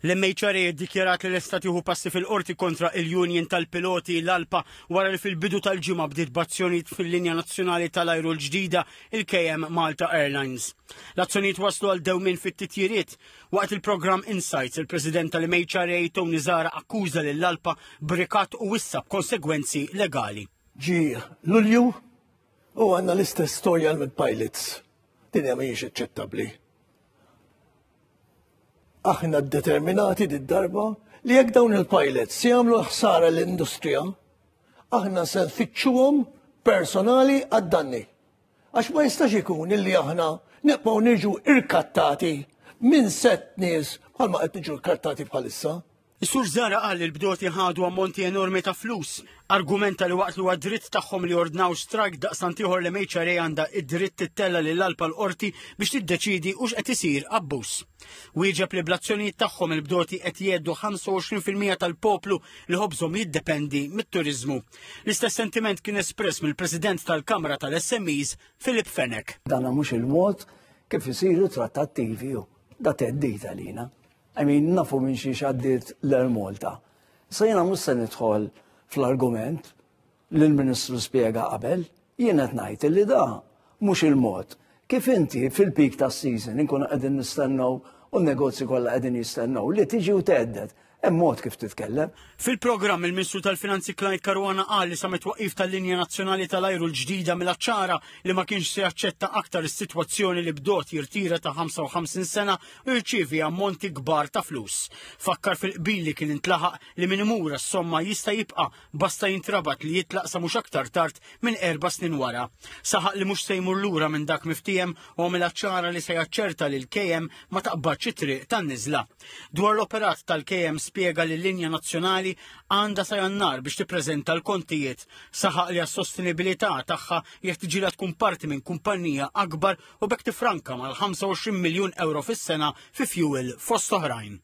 L-MHRA ddikjarat li l-Istat jieħu passi fil-qorti kontra il-Union tal-Piloti l-ALPA wara li fil-bidu tal-ġimgħa bdiet b'azzjonijiet fil-linja nazzjonali tal-ajru l-ġdida il-KM Malta Airlines. L-azzjonijiet waslu għal dewmien fit-titjiriet waqt il-programm Insights il-President tal-MHRA Tony Zara akkuża lill-ALPA b'rikat u wissab konsegwenzi legali. Ġi Lulju u għandna l-istess storja mill-pilots. Din hija mhijiex aċċettabbli. Aħna determinati darba li jekk dawn il-pilots jagħmlu ħsara l-industrija, aħna se nfittxuhom personali għad-danni. Għax ma jistax ikun illi aħna nibqgħu niġu irkattati minn set nies bħalma qed niġu rkattati bħalissa. Is-Sur Zara qal li l-bdoti ħadu ammonti enormi ta' flus. Argumenta li waqt li huwa dritt tagħhom li ordnaw strajk daqstant ieħor l-MHRA għandha id-dritt tittella lill-ALPA l-qorti biex tiddeċiedi hux qed isir abbuż. Wieġeb li bl-azzjonijiet tagħhom il-bdoti qed jgħeddu 25% tal-poplu li ħobżhom jiddependi mit-turiżmu. L-istess sentiment kien espress mill-President tal-Kamra tal-SMEs Filip Fenek. Dan mhux il-mod kif isiru trattattivi u da teddita lina. Nafu minn xi xaddit l-Malta. Sa jena mhux se nidħol fl-argument li l-Ministru spjega qabel, jien qed ngħid li da mhux il-mod. Kif inti fil-peak tas-season inkunu qegħdin nistennew u n-negozji kollha qegħdin jistennew li tiġi u teqdet. Hemm mod kif titkellem. Fil-programm il-Ministru tal-Finanzi Clyde Caruana qal li sa mitwaqqif tal-linja nazzjonali tal-ajru l-ġdida mill-ċara li ma kienx se jaċċetta aktar is-sitwazzjoni li bdot jirtira ta' 55 sena u jirċievi ammonti kbar ta' flus. Fakkar fil-qbil li kien intlaħaq li min imura s-somma jista' jibqa' basta jintrabat li jitlaq sa mhux aktar tard minn 4 snin wara. Saħaq li mhux se jmur lura minn dak miftijem u mill-ċara li se jaċċerta li l-KM ma taqbadx it-triq tan-niżla. Dwar l-operat tal-KM spjega li l-linja nazzjonali għandha sa jannar biex tippreżenta l-kontijiet. Saħaq li għas-sostenibilità tagħha jekk tiġilha tkun parti minn kumpanija akbar u bekk tifranka mal-25 miljun euro fis-sena fi fuel fost oħrajn.